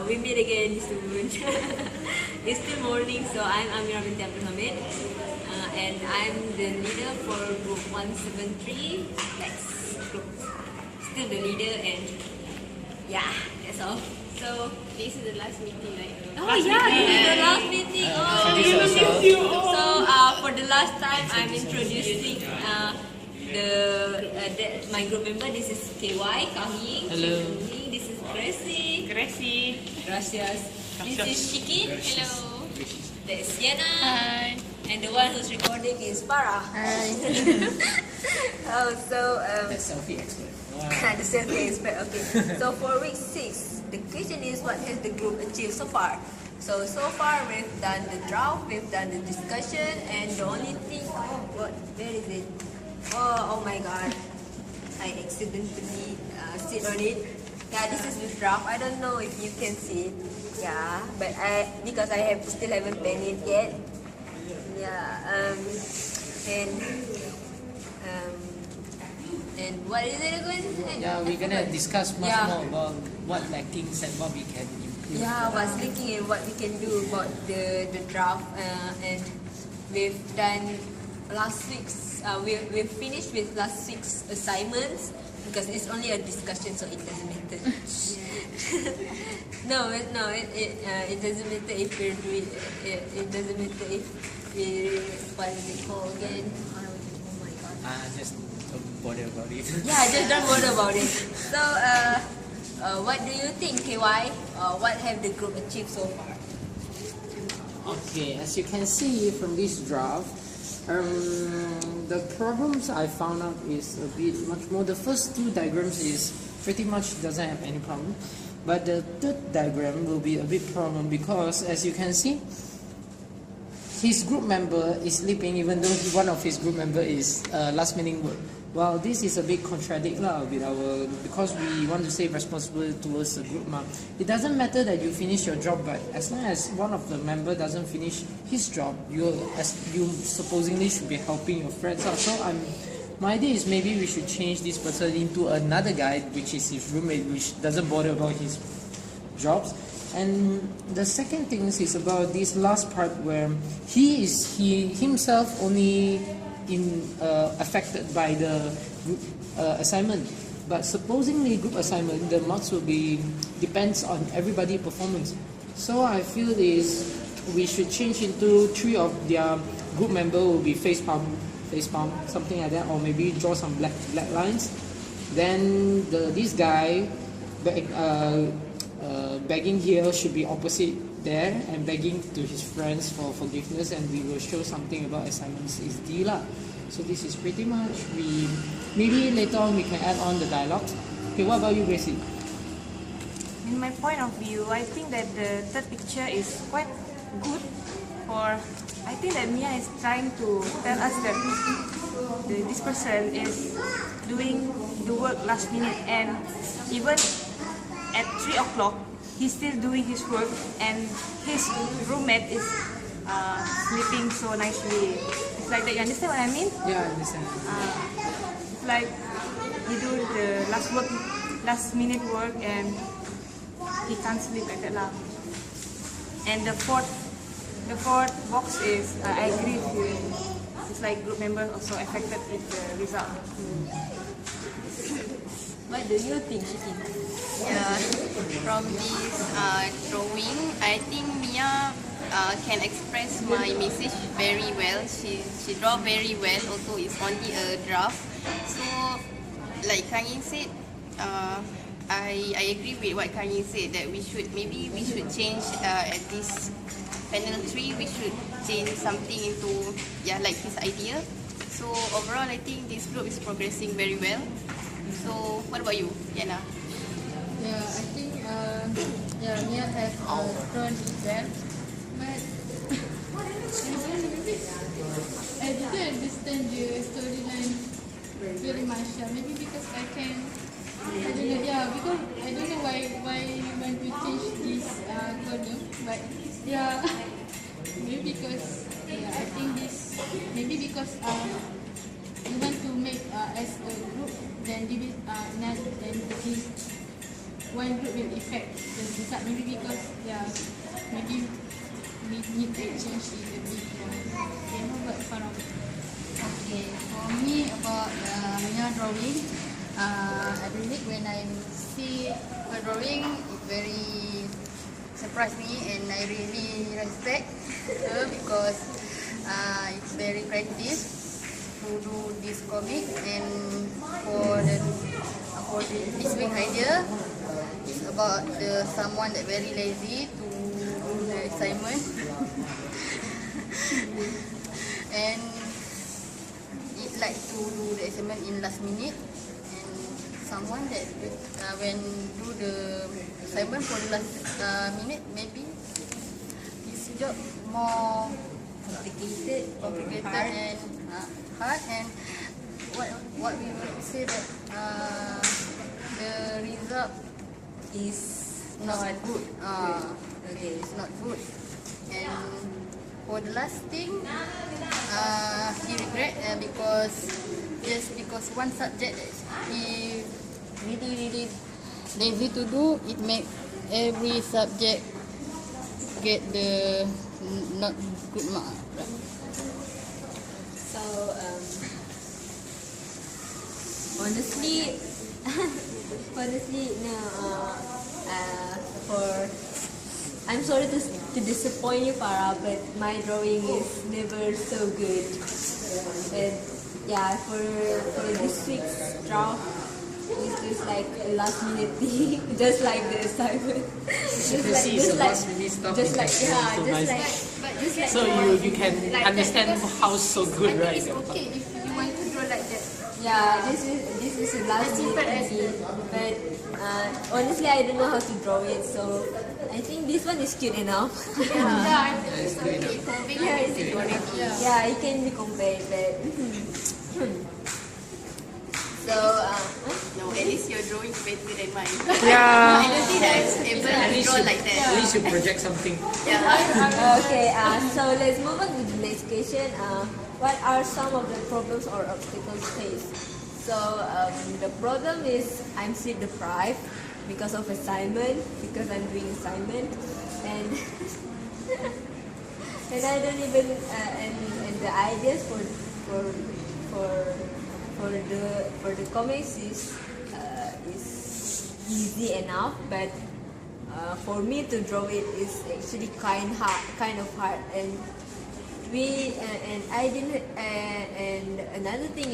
We meet again soon. It's still morning, so I'm Amira binti Abdul Hamid, and I'm the leader for group 173 Lax group. Still the leader, and yeah, that's all. So This is the last meeting, right? this is the last meeting. So for the last time, I'm introducing my group member. This is KY, Kami. Hello. This is Gracie. Gracias. This is Shikin. Hello. That's Sienna. Hi. And the one who's recording is Farah. Hi. The selfie expert. the selfie expert. Okay. So for week 6, the question is what has the group achieved so far? So far we've done the draft, we've done the discussion, and the only thing, where is it? Oh my god, I accidentally sit on it. Yeah, this is the draft. I don't know if you can see it. Yeah, but because I still haven't penned it yet. Yeah, and what is it again? Yeah, we're gonna discuss much more about what lackings and what we can improve. Yeah, I was thinking and what we can do about the draft, and we've done last week's. We've finished with last week's assignments because it's only a discussion, so it doesn't matter. It doesn't matter if we do it. It doesn't matter if we what is it called again? Oh my god. Just don't bother about it. Yeah, just don't bother about it. So, what do you think, KY? What have the group achieved so far? Okay, as you can see from this draft, the problems I found out is a bit much more. The first 2 diagrams is pretty much doesn't have any problem, but the third diagram will be a big problem because as you can see, his group member is sleeping even though one of his group member is last meeting work. Well, this is a bit contradict with because we want to say responsibility towards the group. It doesn't matter that you finish your job, but as long as one of the member doesn't finish his job, you supposedly should be helping your friends out. So my idea is maybe we should change this person into another guy, which is his roommate, which doesn't bother about his jobs. And the second thing is about this last part where he himself only affected by the group assignment, but supposedly group assignment the marks will be depends on everybody performance. So I feel we should change into 3 of their group member will be face palm, something like that, or maybe draw some black lines. Then this guy begging here should be opposite there and begging to his friends for forgiveness, and we will show something about assignments is D lah. So this is pretty much, maybe later on we can add on the dialogues. Okay, what about you, Gracie? In my point of view, I think that the third picture is quite good I think that Mia is trying to tell us that this person is doing the work last minute, and even at 3 o'clock, he's still doing his work, and his roommate is sleeping so nicely. It's like that. You understand what I mean? Yeah, I understand. It's like he do the last minute work, and he can't sleep like that lah. And the fourth box is I agree with you. It's like group members also affected with the result. What do you think, Shikin? Yeah, from this drawing, I think Mia can express my message very well. She draw very well, although it's only a draft. So, like Kang-Yin said, I agree with what Kang-Yin said that maybe we should change at this panel 3. We should change something into like his idea. So overall, I think this group is progressing very well. So what about you, Yana? Yeah, I think Mia has drawn it well, but I didn't understand the storyline very much. Maybe because I don't know. Yeah, because I don't know why when we change this column, but yeah, maybe because I think maybe because we want to make as a group, then this one group will affect the result. Maybe because need to change it a bit more. Okay, how about Farah? Okay, for me about Mia drawing, I believe when I see her drawing, it very surprised me and I really respect her because it's very creative to do this comic and for this week idea, it's about someone that very lazy to do the assignment and it like to do the assignment in last minute and someone that when do the assignment for the last minute maybe his job more complicated and hard and what we will say that the result Is not good. okay. It's not good. And for the last thing, he regret because one subject that he really lazy to do, it make every subject get the not good mark. So honestly, no. I'm sorry to disappoint you, Farah, but my drawing is never so good. And yeah, for this week's draft, it's just like a last minute thing, just like the assignment. So you can understand how so good, right? It's okay if you want to draw like that. Yeah, this is a last minute thing, but honestly, I don't know how to draw it, so I think this one is cute enough. Yeah, it's okay. Yeah, it can be compared, but so No, at least your drawing is better than mine. Yeah. I don't think that I'm able to draw like that. At least you project something. okay. So let's move on to the next question. What are some of the problems or obstacles faced? So the problem is I'm sleep deprived because of assignment, because I'm doing assignment, and and I don't even and the ideas for the comics is easy enough, but for me to draw it is actually kind of hard, and I didn't and another thing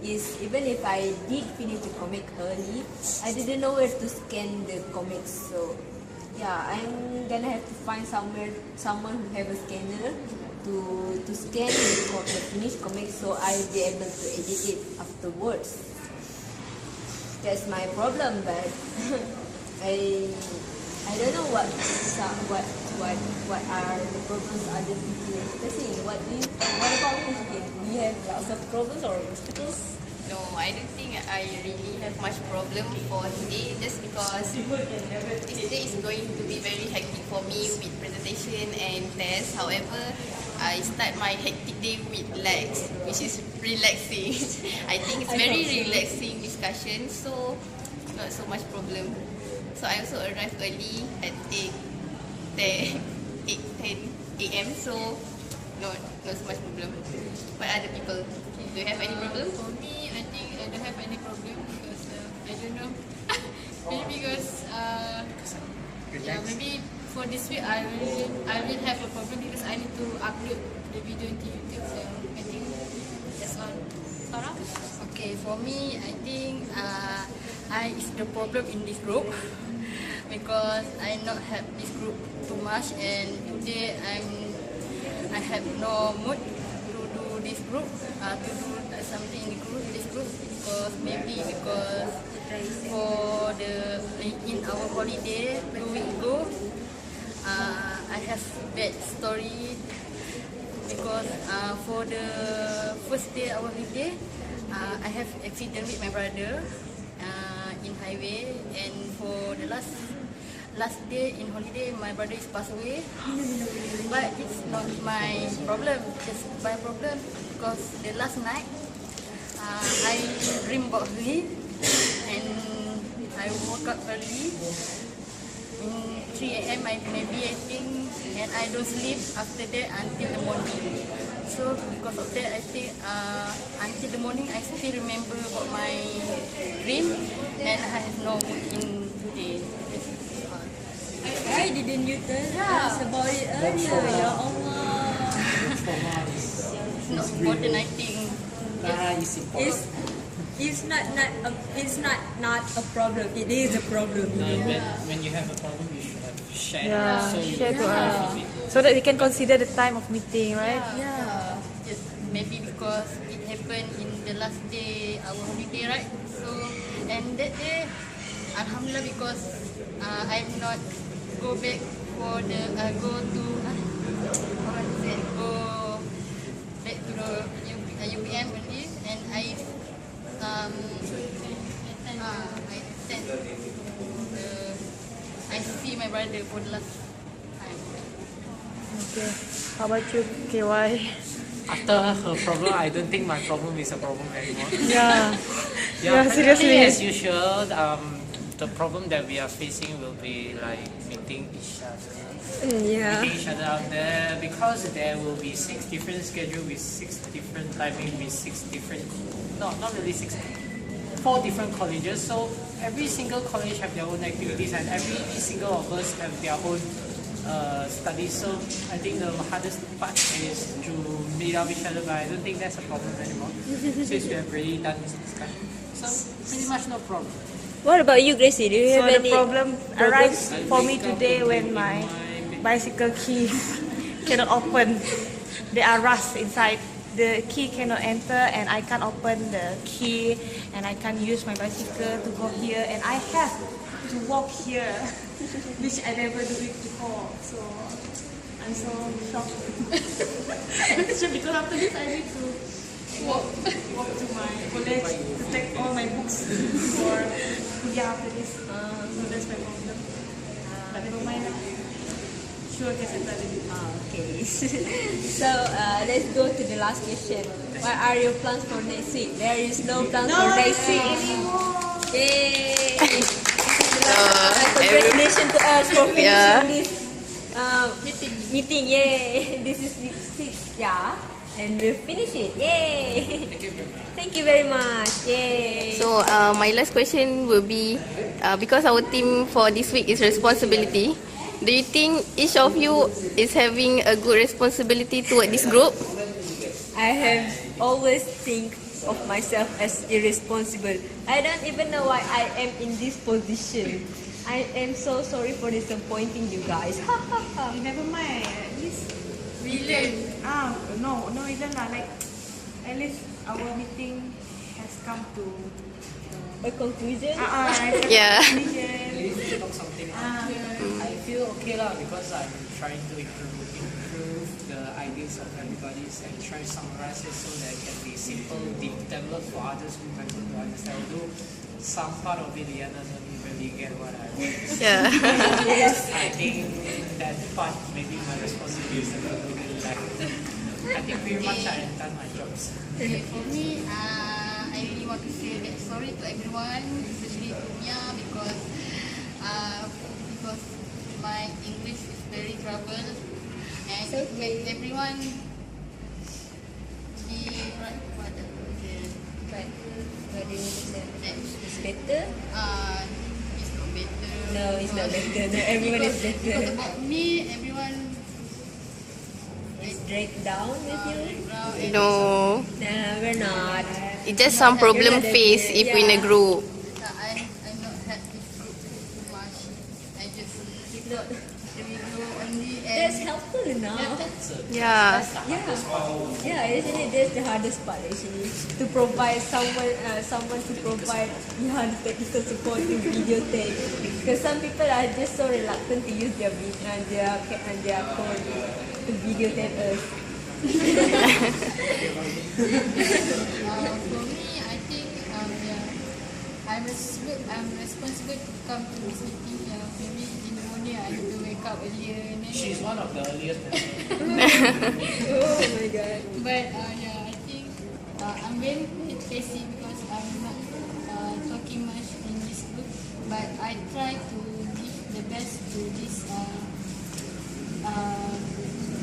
is even if I did finish the comic early, I didn't know where to scan the comics. So yeah, I'm gonna have to find someone who have a scanner to scan the finished comic, so I'll be able to edit it afterwards. That's my problem, but I don't know what are the problems other people are facing. What about you? Do you have lots of problems or obstacles? No, I don't think I really have much problem for today just because this day is going to be very hectic for me with presentation and tests. However, I start my hectic day with Lax, which is relaxing. I think it's very relaxing discussion, so not so much problem. So I also arrived early at 8:10 a.m. So not so much problem. But other people, do you have any problem? For me, I think I don't have any problem because I don't know. Maybe because yeah, maybe for this week I will have a problem because I need to upload the video into YouTube. So I think that's all. Sarah? Okay, for me, I think I is the problem in this group because I not have this group too much, and today I have no mood to do this group, to do something in this group because for in our holiday 2 weeks ago, I have bad story because for the first day our holiday, I have accident with my brother in highway, and for the last day in holiday, my brother is passed away. But it's not my problem. It's my problem because the last night I dream about him and I woke up early in 3 a.m. Maybe I think, and I don't sleep after that until the morning. So because of that, I think until the morning I still remember about my dream, and I have no mood in today. Why didn't you tell us about it earlier? Ya Allah. It's not important, I think. It's not a problem. It is a problem. When you have a problem, you should have shared. Yeah, So you share to can us. So that we can consider the time of meeting, right? Yeah, just maybe because it happened in the last day our holiday, right? So and that day, Alhamdulillah, because I'm not go back for the go to go back to the UPM only, and I attend I see my brother for the last time. Okay. How about you, KY? After her problem, I don't think my problem is a problem anymore. Yeah. Yeah, seriously. As usual, the problem that we are facing will be like meeting each other. Yeah. Meeting each other out there, because there will be 6 different schedules with 6 different timing with 6 different, no, not really 6, 4 different colleges. So every single college have their own activities, and every single of us have their own studies. So I think the hardest part is to meet up each other, but I don't think that's a problem anymore since we have already done this discussion. So pretty much no problem. What about you, Gracie? Do you So have the any problem arises for me today when my bicycle key cannot open. There are rust inside. The key cannot enter, and I can't open the key, and I can't use my bicycle to go here, and I have to walk here, which I never do it before. So I'm so shocked. So because after this I need to walk to my college to take all my books for kuliah after this. So that's my problem. But never mind. Sure, can settle it. Okay. So let's go to the last question. What are your plans for next week? There is no plans for next week anymore. Yay! Congratulations to us for finishing this meeting. Yay! This is week 6. Yeah. And we'll finish it. Yay! Thank you very much. Yay! So my last question will be, because our theme for this week is responsibility, do you think each of you is having a good responsibility toward this group? I have always think of myself as irresponsible. I don't even know why I am in this position. I am so sorry for disappointing you guys. Never mind. At least we learn. No, we learn lah. Like at least our meeting has come to A conclusion? Yeah. Talk something. I feel okay lah, because I'm trying to improve the ideas of everybody and try to summarize it so that it can be simple, developed for others who might want to understand. Although some part of it, the other doesn't really get what I want. Yeah. I think that part maybe my responsibility is a little bit lacking. I think pretty much I have done my jobs. Okay, for me, I really want to say that sorry to everyone, especially to Mia, because my English is very trouble, and it makes everyone be right. What the But do you think that it's better? it's not better. No, it's not better. No, everyone is Because better. about me, everyone It's dragged down with you? No, No, we're not. it's just some problem faced if we're in a group. I'm not had this group too much. I just No, we go only that's and helpful enough. Yeah. Yeah, isn't it? That's the hardest part actually. To provide someone to provide the technical support to video tech. Because some people are just so reluctant to use their code to video tech us. for me, I think I'm responsible to come to this meeting. Maybe in the morning I need to wake up earlier. And then, She's one of the earliest. Oh my god. but I think I'm very lazy because I'm not talking much in this group. But I try to give the best to this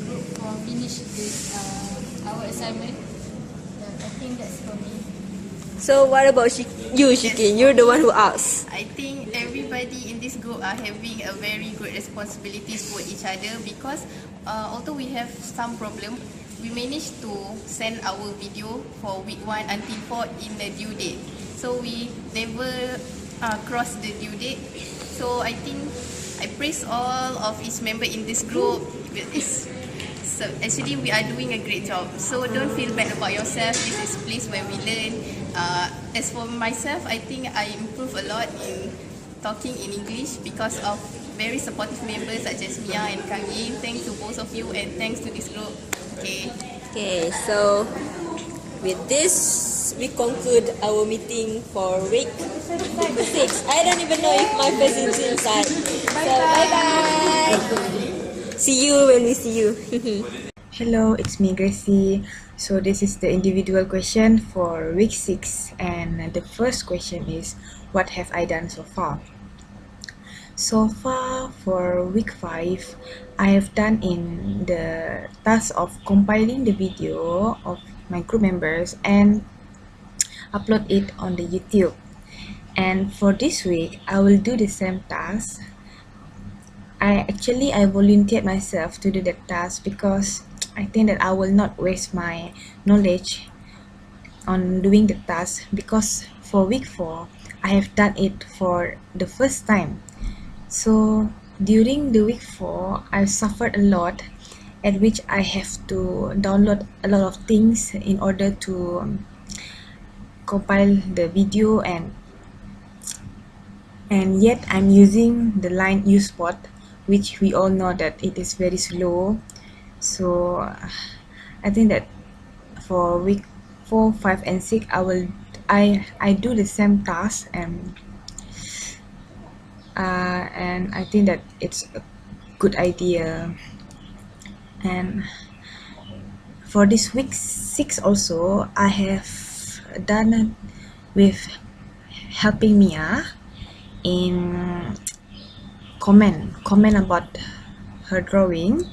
group for finish this our assignment. I think that's for me. So what about you, Shikin? You're the one who asked. I think everybody in this group are having a very good responsibilities for each other because although we have some problem, we managed to send our video for week 1 until 4 in the due date. So we never cross the due date. So I think I praise all of each member in this group. So actually we are doing a great job. So don't feel bad about yourself. This is a place where we learn. As for myself, I think I improve a lot in talking in English because of very supportive members such as Mia and Kang Yin. Thanks to both of you and thanks to this group. Okay, so with this, we conclude our meeting for week 6. I don't even know if my face is inside. So bye-bye. See you when we see you. Hello, it's me Gracie. So this is the individual question for week 6, and the first question is, what have I done so far? So far for week 5, I have done in the task of compiling the video of my group members and upload it on the YouTube. And for this week, I will do the same task. I volunteered myself to do that task because I think that I will not waste my knowledge on doing the task, because for week 4, I have done it for the first time. So during the week 4, I suffered a lot, at which I have to download a lot of things in order to compile the video, and yet I'm using the line use spot, which we all know that it is very slow. So I think that for week 4, 5 and 6, I do the same task, and I think that it's a good idea. And for this week 6 also, I have done with helping Mia in comment about her drawing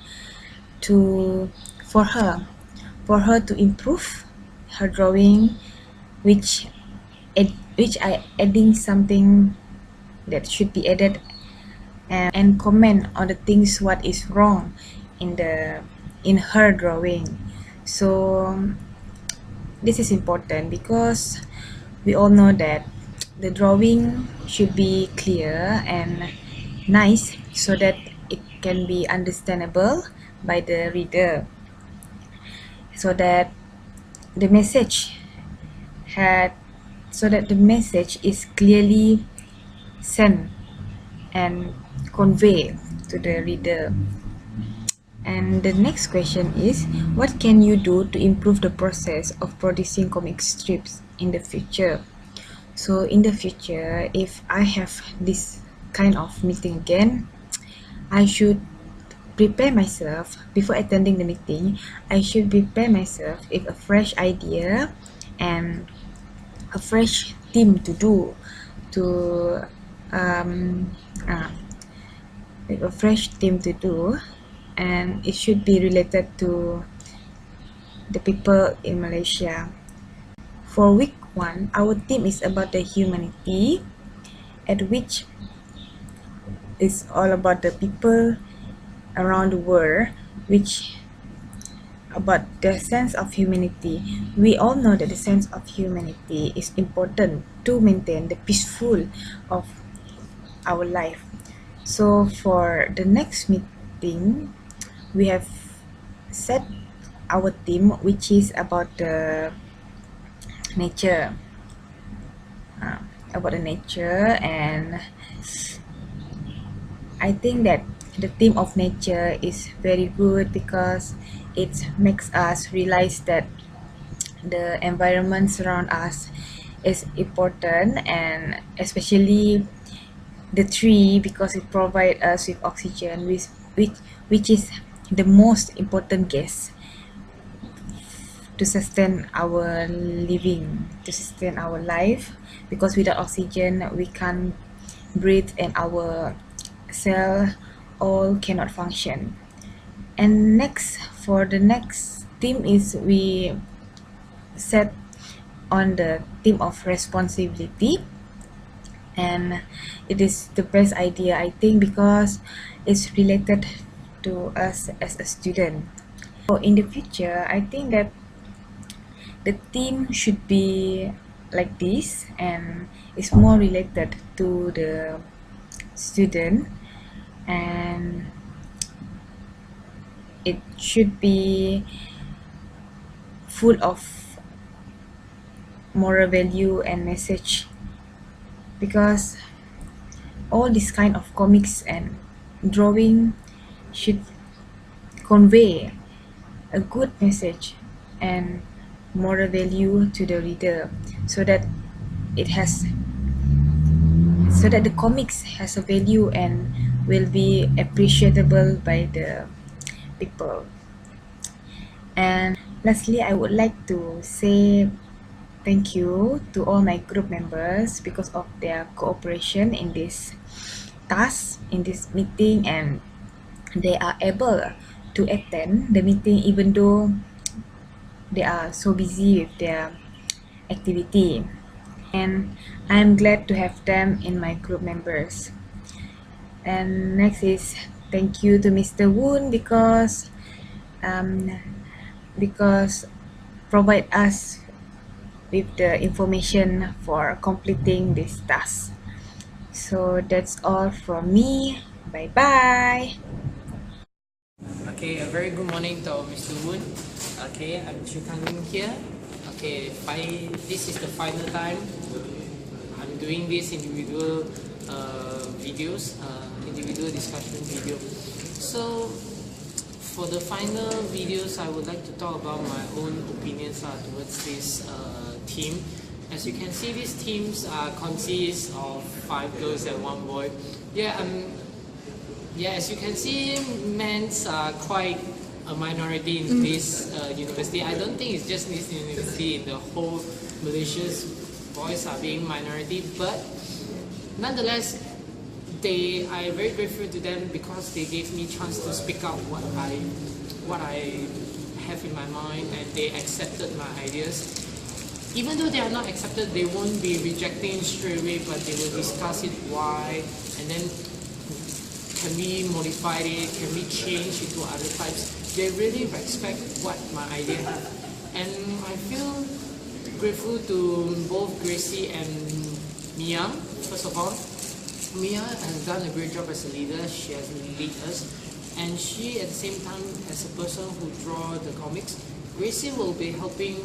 for her to improve her drawing, which I adding something that should be added, and comment on the things what is wrong in her drawing. So this is important because we all know that the drawing should be clear and nice so that it can be understandable by the reader, so that the message is clearly sent and conveyed to the reader. And the next question is, what can you do to improve the process of producing comic strips in the future? So in the future, if I have this kind of meeting again, I should prepare myself before attending the meeting. I should prepare myself with a fresh idea and a fresh theme to do, with a fresh theme to do, and it should be related to the people in Malaysia. For week 1, our theme is about the humanity, at which is all about the people around the world, which about the sense of humanity. We all know that the sense of humanity is important to maintain the peaceful of our life. So for the next meeting, we have set our theme, which is about the nature, and I think that the theme of nature is very good because it makes us realize that the environment around us is important, and especially the tree, because it provides us with oxygen, which is the most important gas to sustain our living, to sustain our life, because without oxygen we can't breathe, and our cell all cannot function. And next, for the next theme is we set on the theme of responsibility, and it is the best idea I think because it's related to us as a student. So in the future I think that the theme should be like this, and it's more related to the student, and it should be full of moral value and message, because all this kind of comics and drawing should convey a good message and moral value to the reader, so that the comics has a value and will be appreciable by the people. And lastly, I would like to say thank you to all my group members because of their cooperation in this task, in this meeting, and they are able to attend the meeting even though they are so busy with their activity. And I'm glad to have them in my group members. And next is thank you to Mr. Woon because provide us with the information for completing this task. So that's all from me. Bye bye. Okay, a very good morning to Mr. Woon. Okay, I'm Chukang here. Okay, this is the final time I'm doing this individual videos, individual discussion video. So for the final videos, I would like to talk about my own opinions towards this team. As you can see, these teams consist of 5 girls and 1 boy. Yeah, as you can see, men's are quite a minority in this university. I don't think it's just this university, in the whole Malaysia's boys are being minority, but nonetheless, I am very grateful to them because they gave me chance to speak out what I have in my mind, and they accepted my ideas. Even though they are not accepted, they won't be rejecting straight away, but they will discuss it why, and then can we modify it, can we change it to other types. They really respect what my idea have. And I feel grateful to both Gracie and Mia. First of all, Mia has done a great job as a leader. She has led us, and she at the same time as a person who draw the comics. Gracie will be helping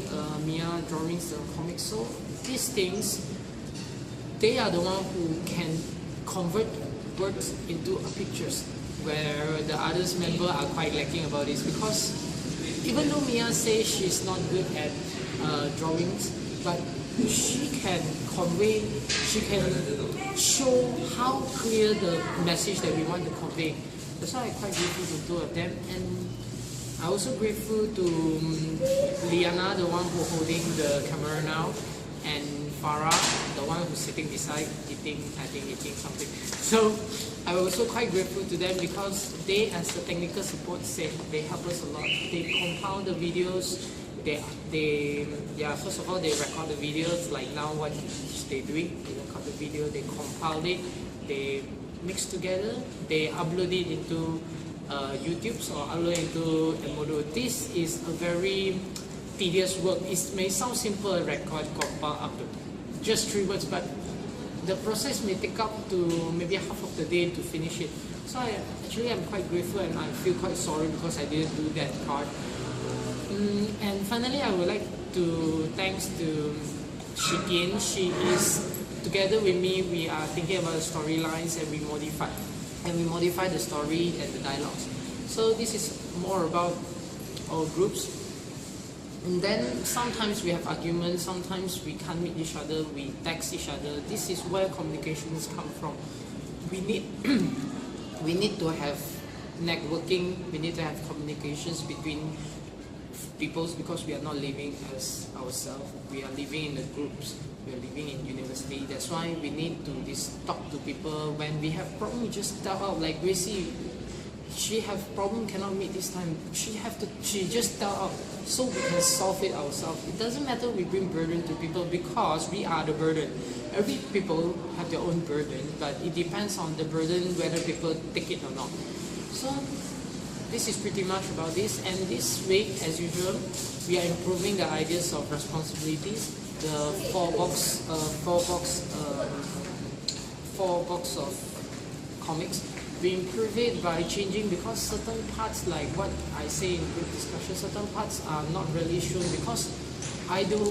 Mia drawing the comics. So these things, they are the one who can convert words into pictures, where the others member are quite lacking about this, because even though Mia says she's not good at drawings, but she can convey, she can show how clear the message that we want to convey. That's why I'm quite grateful to 2 of them. And I'm also grateful to Liana, the one who holding the camera now, and Farah, the one who's sitting beside eating something. So I'm also quite grateful to them because they, as the technical support, they help us a lot. They compile the videos. First of all, they record the videos, like now what they're doing. They record the video, they compile it, they mix together, they upload it into YouTube or upload it into a module. This is a very tedious work. It may sound simple, record, compile, upload, just 3 words, but the process may take up to maybe half of the day to finish it. So I'm quite grateful, and I feel quite sorry because I didn't do that part. And finally, I would like to thanks to Shikin. She is together with me. We are thinking about the storylines, and we modify the story and the dialogues. So this is more about our groups. And then sometimes we have arguments, sometimes we can't meet each other, we text each other. This is where communications come from. We need to have networking, we need to have communications between peoples, because we are not living as ourselves. We are living in the groups. We are living in university. That's why we need to talk to people. When we have problem, we just tell out. Like Gracie, she have problem, cannot meet this time. She just tell out, so we can solve it ourselves. It doesn't matter we bring burden to people, because we are the burden. Every people have their own burden, but it depends on the burden whether people take it or not. So this is pretty much about this. And this week, as usual, we are improving the ideas of responsibilities. The four box of comics. We improve it by changing, because certain parts, like what I say in group discussion, certain parts are not really shown, because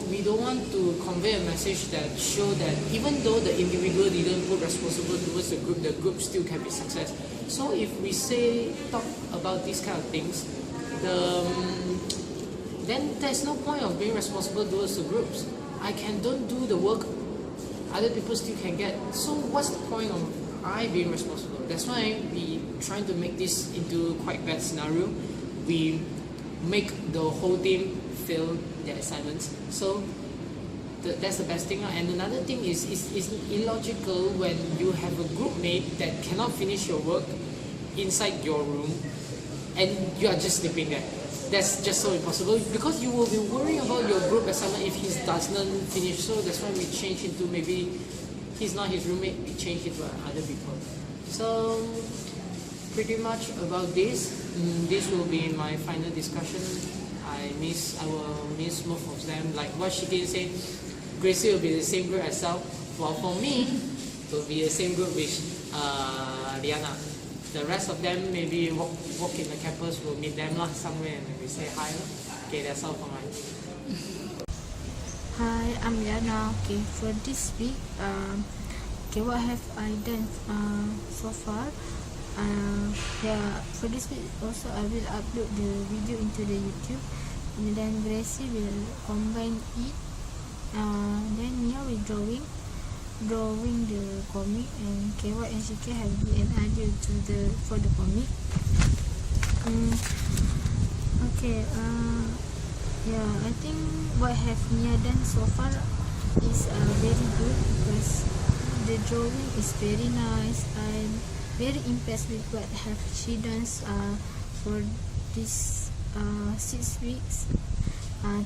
we don't want to convey a message that show that even though the individual didn't put responsible towards the group still can be success. So if we talk about these kind of things, then there's no point of being responsible towards the groups. Don't do the work, other people still can get. So what's the point of I being responsible? That's why we trying to make this into quite bad scenario. We make the whole team fail their assignments. So that's the best thing. And another thing is illogical when you have a group mate that cannot finish your work inside your room and you are just sleeping there. That's just so impossible, because you will be worrying about your group assignment if he doesn't finish. So that's why we change into, maybe he's not his roommate, we change it to other people. So pretty much about this. This will be my final discussion. I will miss most of them. Like what she did say, Gracie will be the same group as well. While for me, it will be the same group with Liana. The rest of them maybe walk in the campus, we'll meet them somewhere and we say hi. Okay, that's all for mine. Hi, I'm Liana. Okay, for this week, what have I done so far? For this week also I will upload the video into the YouTube, and then Gracie will combine it. Then Mia will drawing the comic, and KY and CK have an idea for the comic. I think what have Mia done so far is very good, because the drawing is very nice. I'm very impressed with what have she done for this 6 weeks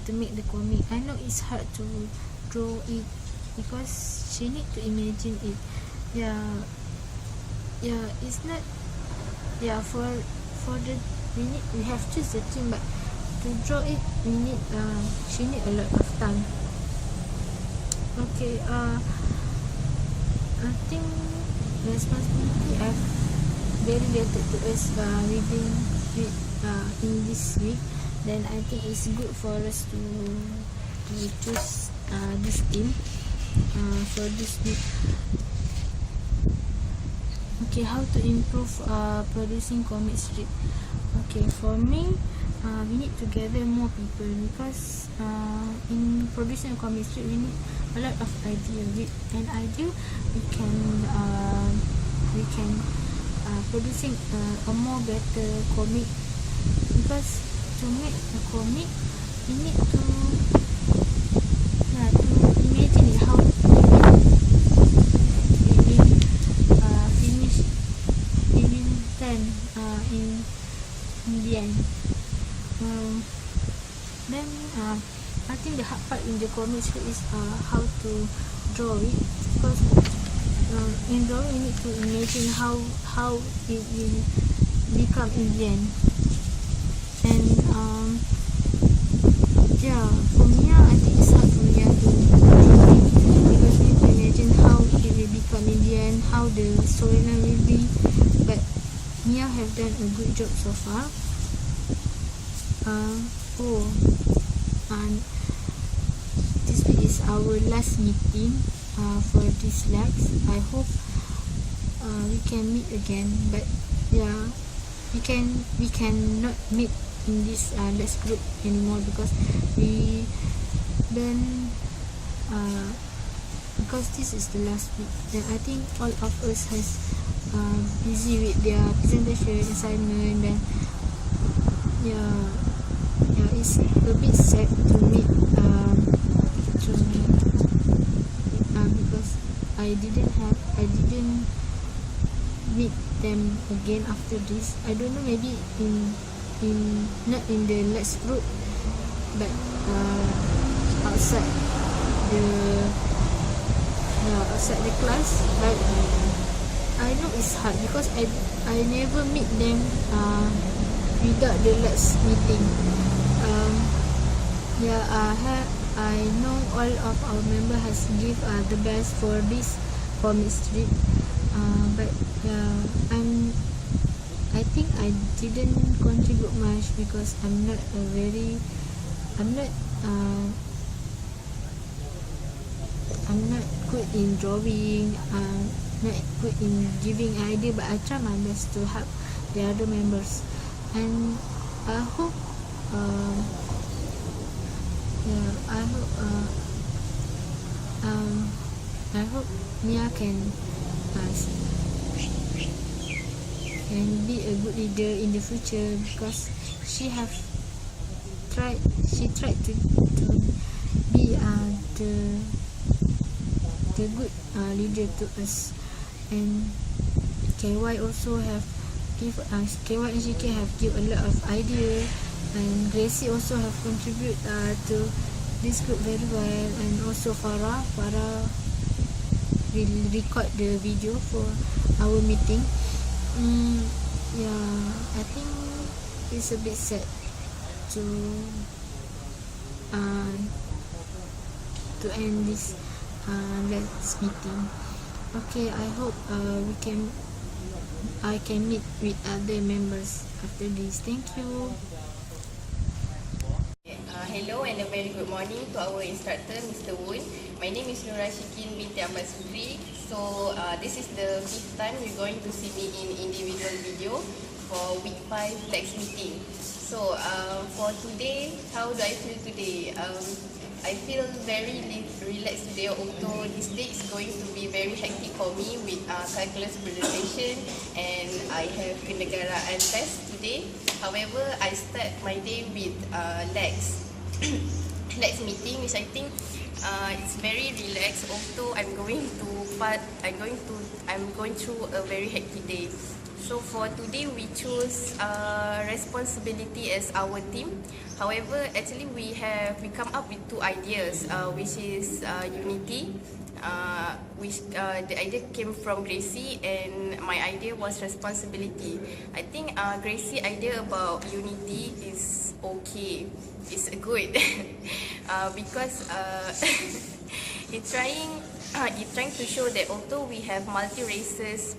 to make the comic. I know it's hard to draw it, because she need to imagine it. It's not for the we have choose the theme, but to draw it she need a lot of time. I think responsibility are very related to us in this week. Then I think it's good for us to choose this theme for this week. How to improve producing comic strip? For me, we need to gather more people, because in producing a comic strip we need a lot of idea. With an idea we can producing a more better comic, because to make a comic we need to imagine how we will finish, we will done in the end. Then I think the hard part in the comic strip is how to draw it, because in drawing we need to imagine how it will become in the end. And for Mia, I think it's hard for Mia to draw it, because we need to imagine how it will become in the end, how the storyline will be. But Mia have done a good job so far. And this week is our last meeting for this Lax. I hope we can meet again, but we cannot meet in this Lax group anymore, because we don't because this is the last week. Then I think all of us has busy with their presentation assignment, and yeah, it's a bit sad to meet to because I didn't meet them again after this. I don't know, maybe in not in the Lax group, but outside the outside the class. But I know it's hard because I never meet them without the Lax meeting. I know all of our member has give the best for this for Miss Trip. But I think I didn't contribute much because I'm not good in drawing, not good in giving idea, but I try my best to help the other members, and I hope I hope Mia can be a good leader in the future, because she tried to be the good leader to us. And KY also have give us, KY and GK have give a lot of idea, and Gracie also have contribute to this group very well, and also Farah will record the video for our meeting. I think it's a bit sad to end this Lax meeting. Okay, I hope I can meet with other members after this. Thank you. Hello and a very good morning to our instructor, Mr. Woon. My name is Nura Shikin binti Ahmad Sukri. So this is the 5th time you're going to see me in individual video for week 5 Lax meeting. So for today, how do I feel today? I feel very relaxed today, although this day is going to be very hectic for me with calculus presentation, and I have kindergarten test today. However, I start my day with Lax meeting, which I think it's very relaxed. Although I'm going through a very hectic day. So for today, we choose responsibility as our theme. However, actually we come up with 2 ideas, which is unity, which the idea came from Gracie, and my idea was responsibility. I think Gracie idea about unity is okay. It's good because it's trying to show that although we have multi races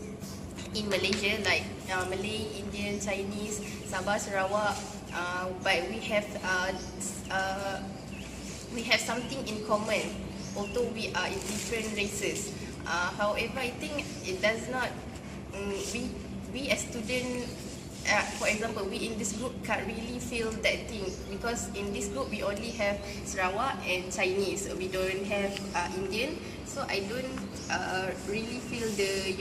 in Malaysia, like Malay, Indian, Chinese, Sabah, Sarawak, but we have something in common, although we are in different races. However, I think it does not. We as students, for example, we in this group can't really feel that thing, because in this group we only have Sarawak and Chinese. We don't have Indian, so I don't really feel the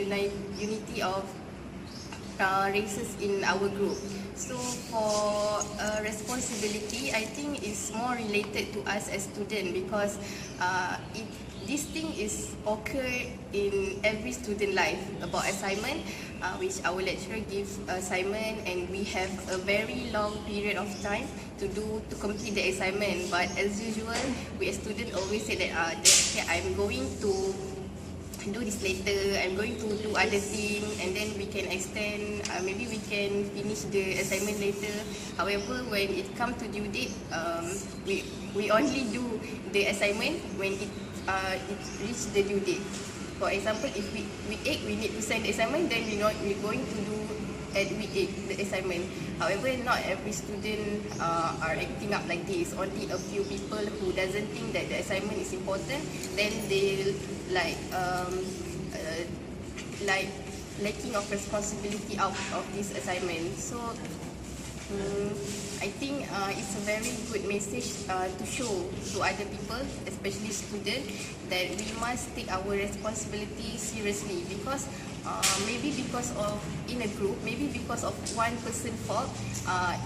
unity of races in our group. So for responsibility, I think it's more related to us as students, because this thing is occur in every student life about assignment, which our lecturer gives assignment, and we have a very long period of time to complete the assignment. But as usual, we as students always say that I'm going to do this later, I'm going to do other thing, and then we can extend, maybe we can finish the assignment later. However, when it comes to due date, we only do the assignment when it reach the due date. For example, if week 8 we need to send the assignment, then we're going to do at week 8 the assignment. However, not every student are acting up like this. Only a few people who doesn't think that the assignment is important, then they like lacking of responsibility out of this assignment. So I think it's a very good message to show to other people, especially students, that we must take our responsibility seriously, because maybe because of in a group, maybe because of one person fault,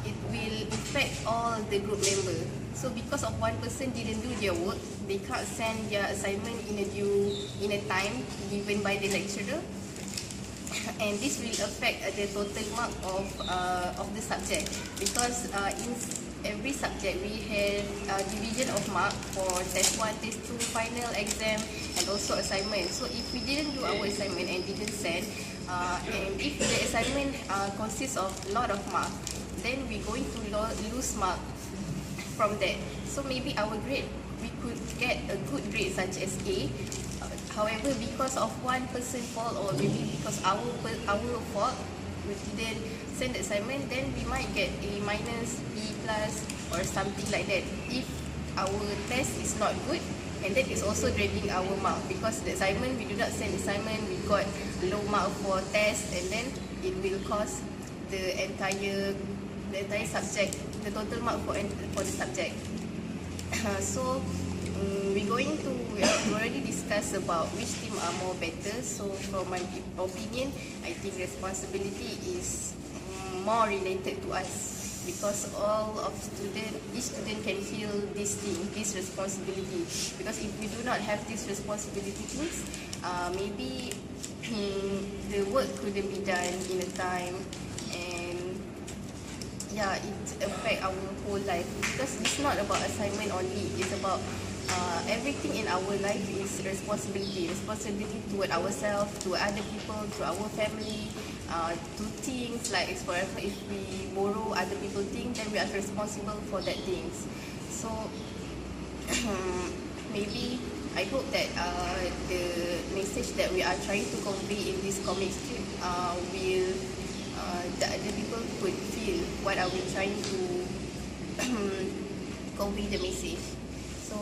it will affect all the group member. So because of one person didn't do their work, they can't send their assignment in a time given by the lecturer, and this will affect the total mark of the subject, because in every subject we have division of mark for test 1, test 2, final exam, and also assignment. So if we didn't do our assignment and didn't send, and if the assignment consists of a lot of mark, then we're going to lose mark from that. So maybe our grade, we could get a good grade such as A. However, because of one person fault, or maybe because our fault, we didn't send the assignment, then we might get A minus, B plus, or something like that. If our test is not good, and that is also dragging our mark, because the assignment, we do not send assignment, we got low mark for test, and then it will cause the entire subject, the total mark for the subject. So we already discussed about which team are more better. So from my opinion, I think responsibility is more related to us, because each student can feel this thing, this responsibility. Because if we do not have this responsibility things, maybe the work couldn't be done in a time, and yeah, it affect our whole life, because it's not about assignment only, it's about everything in our life is responsibility toward ourselves, to other people, to our family, to things like, for example, if we borrow other people's things, then we are responsible for that things. So maybe I hope that the message that we are trying to convey in this comic strip will the other people could feel what are we trying to convey the message. So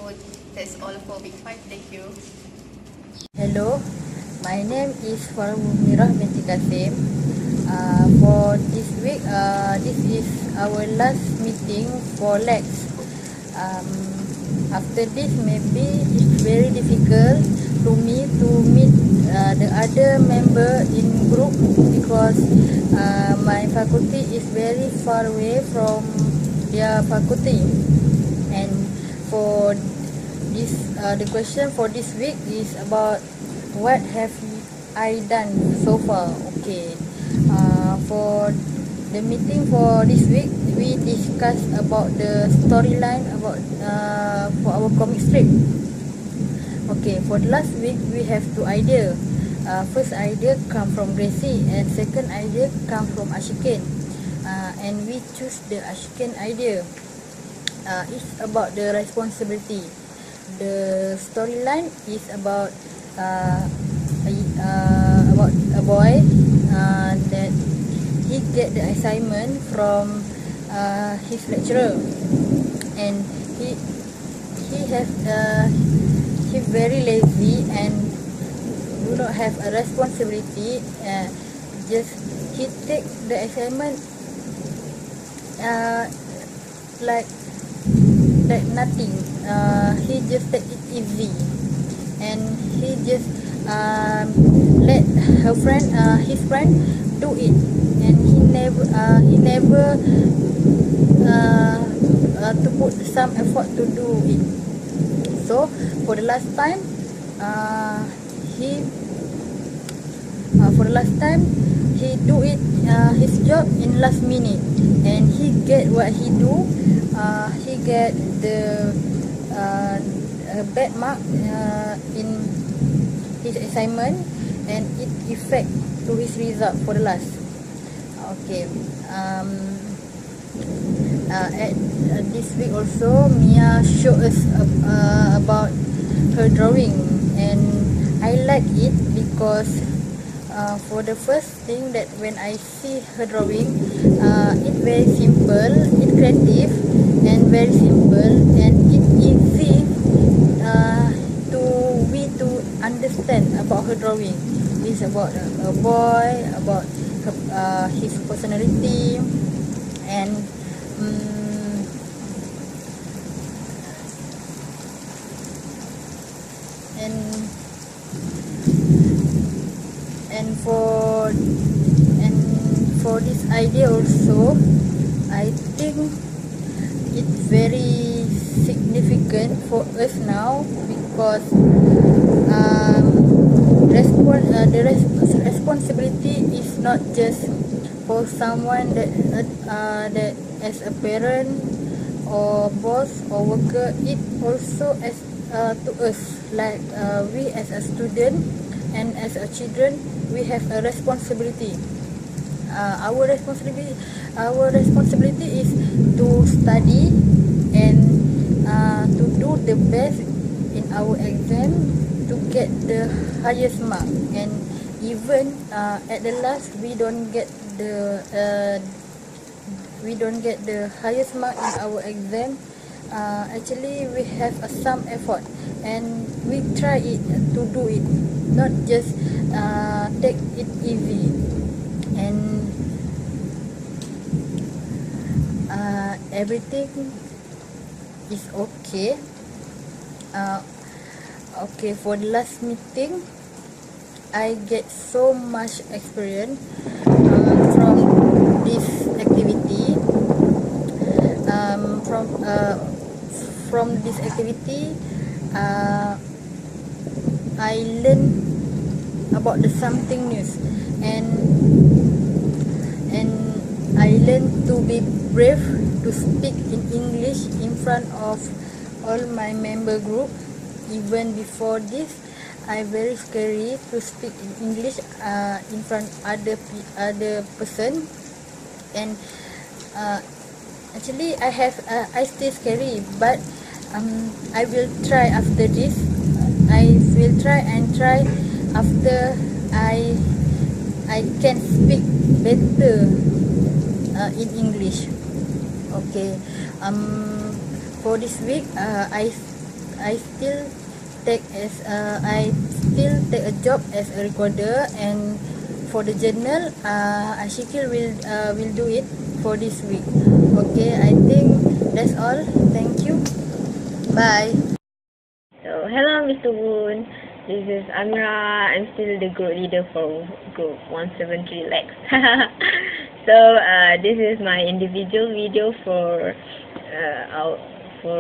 that's all for week 5. Thank you. Hello, my name is Farmirah binti Kasim. For this week, this is our last meeting for Lax. After this, maybe it's very difficult to me to meet the other member in group, because my faculty is very far away from their faculty. And for this, the question for this week is about what have I done so far. Okay, for the meeting for this week, we discussed about the storyline about for our comic strip. Okay, for the last week we have 2 ideas. First idea come from Gracie, and second idea come from Ashikin. And we choose the Ashikin idea. It's about the responsibility. The storyline is about a boy that he get the assignment from his lecturer, and he very lazy and do not have a responsibility. Just he take the assignment like nothing. He just take it easy, and he just let his friend do it, and he never to put some effort to do it. So for the last time, he do it his job in last minute, and he get what he do. He get the bad mark in his assignment, and it affect to his result for the last. Okay. At this week also, Mia showed us about her drawing, and I like it because for the first thing that when I see her drawing, it's very simple, it's creative and very simple, and it's easy to understand about her drawing. It's about a boy, about his personality, and for for this idea also, I think it's very significant for us now because the responsibility is not just for someone that as a parent or boss or worker. It also as to us, like we as a student and as a children, we have a responsibility. Our responsibility is to study and to do the best in our exam to get the highest mark. And even at the last we don't get the highest mark in our exam, actually we have some effort and we try to do it, not just take it easy. And everything is okay. Okay, for the last meeting, I get so much experience from this activity. From this activity, I learn about the something new, and I learn to be brave to speak in English in front of all my member group. Even before this, I very scary to speak in English in front other person. And actually I still scary, but I will try after this. I will try after I can speak better in English. Okay. For this week, I still take a job as a recorder, and for the journal, Ashikil will do it for this week. Okay, I think that's all. Thank you. Bye. So, hello Mr. Woon. This is Amira. I'm still the group leader for group 173 Lax. So, this is my individual video for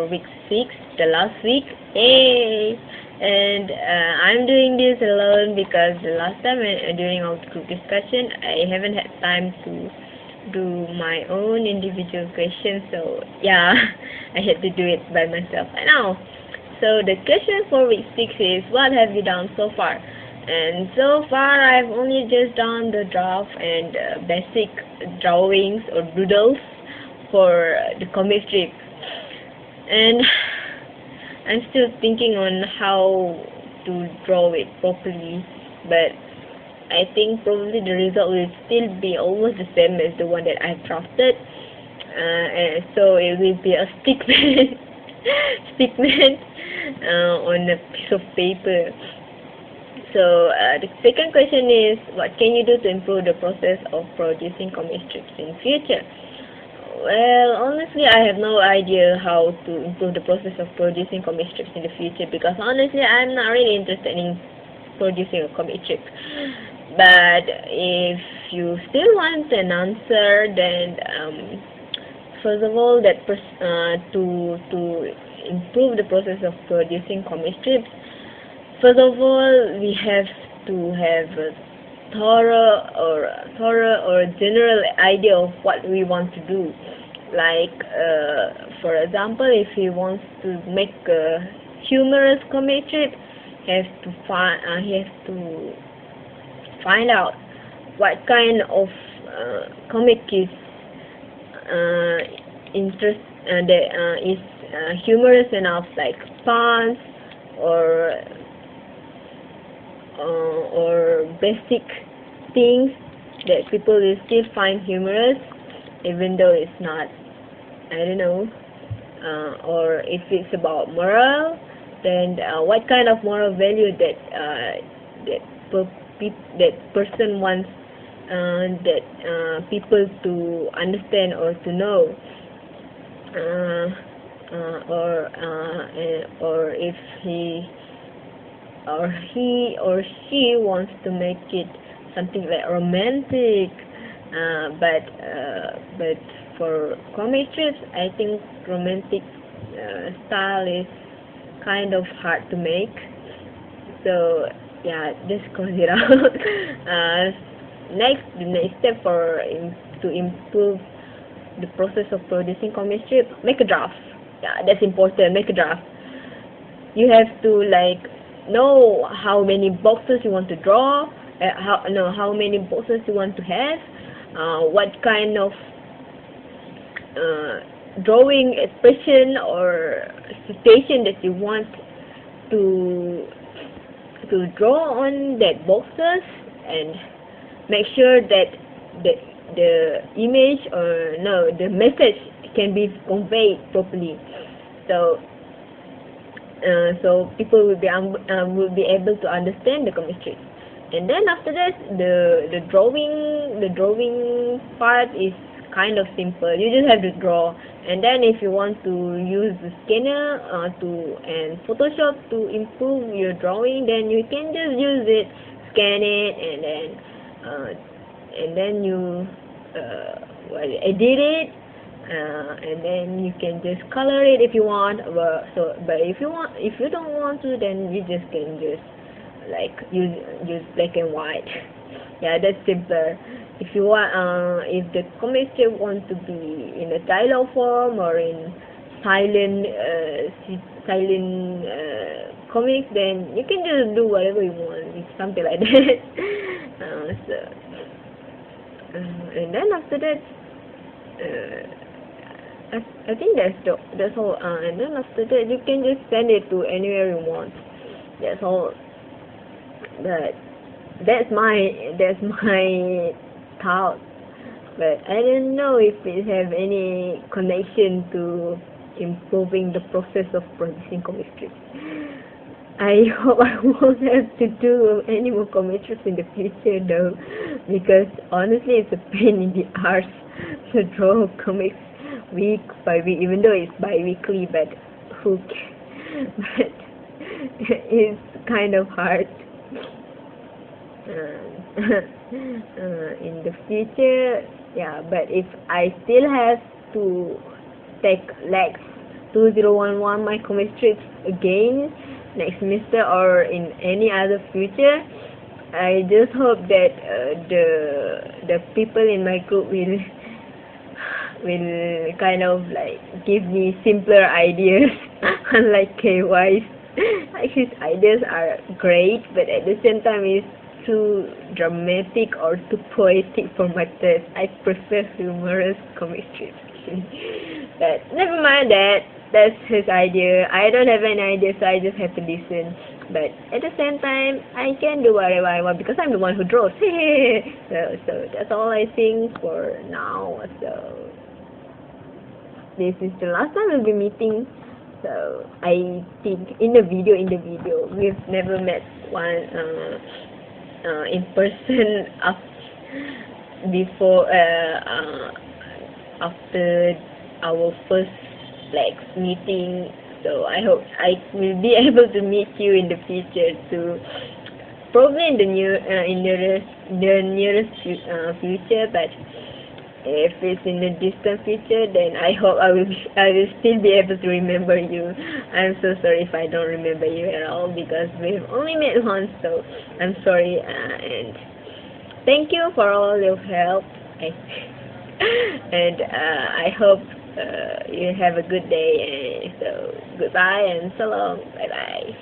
week 6, the last week. Yay! And I'm doing this alone because the last time during our group discussion, I haven't had time to do my own individual questions. So, yeah, I had to do it by myself. I know. So the question for week 6 is, what have you done so far? And so far I've only just done the draft and basic drawings or doodles for the comic strip. And I'm still thinking on how to draw it properly, but I think probably the result will still be almost the same as the one that I've drafted. And so it will be a stickman on a piece of paper. So the second question is, what can you do to improve the process of producing comic strips in future? Well, honestly, I have no idea how to improve the process of producing comic strips in the future, because honestly, I'm not really interested in producing a comic strip. But if you still want an answer, then first of all, to improve the process of producing comic strips, first of all, we have to have a thorough or general idea of what we want to do. Like, for example, if he wants to make a humorous comic strip, he has to find out what kind of comic is humorous enough, like puns or basic things that people will still find humorous, even though it's not, I don't know. Or if it's about moral, then what kind of moral value that person wants people to understand or to know. Or if he or she wants to make it something like romantic, But for comic strips, I think romantic style is kind of hard to make. So yeah, just close it out. The next step to improve the process of producing comic strip, make a draft. Yeah, that's important. Make a draft. You have to know how many boxes you want to draw, how many boxes you want to have, what kind of drawing expression or situation that you want to draw on that boxes, and make sure that the image or the message can be conveyed properly. So people will be able to understand the comic strip. And then after that, the drawing part is kind of simple. You just have to draw, and then if you want to use the scanner and Photoshop to improve your drawing, then you can just use it, scan it, and then you edit it, and then you can just color it if you want. But if you don't want to, then you just can just use black and white. Yeah, that's simpler. If you want, if the comic strip wants to be in a dialogue form or in silent comics, then you can just do whatever you want, something like that. And then after that, I think that's all. And then after that, you can just send it to anywhere you want. That's all. But that's my thought. But I don't know if it have any connection to improving the process of producing comic strips. I hope I won't have to do any more comic strips in the future though, because honestly it's a pain in the arse to draw comics week by week, even though it's bi-weekly, but but it's kind of hard. In the future, yeah, but if I still have to take Lax 2011 my comic strips again next semester or in any other future, I just hope that the people in my group will kind of give me simpler ideas, unlike KY's. His ideas are great, but at the same time it's too dramatic or too poetic for my taste. I prefer humorous comic strips. But never mind that. That's his idea. I don't have any idea, so I just have to listen. But at the same time, I can do whatever I want because I'm the one who draws. So that's all I think for now. So this is the last time we'll be meeting. So I think in the video we've never met one in person before after our first Lax meeting. So I hope I will be able to meet you in the future too, probably in the nearest future. But if it's in the distant future, then I hope I will still be able to remember you. I'm so sorry if I don't remember you at all because we've only met once, so I'm sorry. And thank you for all your help. And I hope you have a good day. So goodbye and salam. Bye bye.